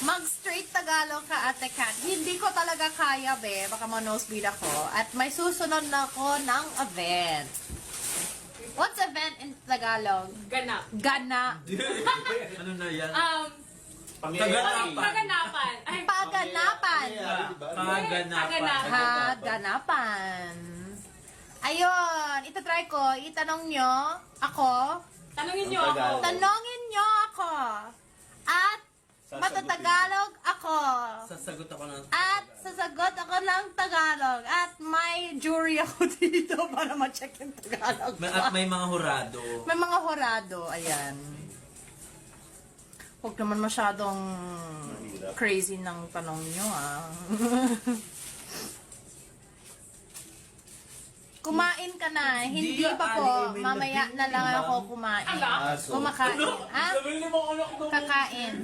Mag-straight Tagalog ka, Ate Kat. Hindi ko talaga kaya, be. Baka ma-nosebleed ako. At may susunod na ako ng event. What's event in Tagalog? Ganap. Gana. Ano na yan? Paganapan. Ay, Paganapan. Paganapan. Ayun. Itatry ko. Itanong nyo ako. tanungin niyo ako. Tanongin nyo ako. At matatagalog ako. Sasagot ako ng... At sasagot ako ng Tagalog. At may jury ako dito para ma-check yung Tagalog. At may mga hurado. May mga horado. Ayan. Huwag naman masyadong crazy ng tanong nyo, ah. Kumain ka na. Hindi pa po. Mamaya na lang ako kumain. Ala? Kumakain. Ah? Kakain.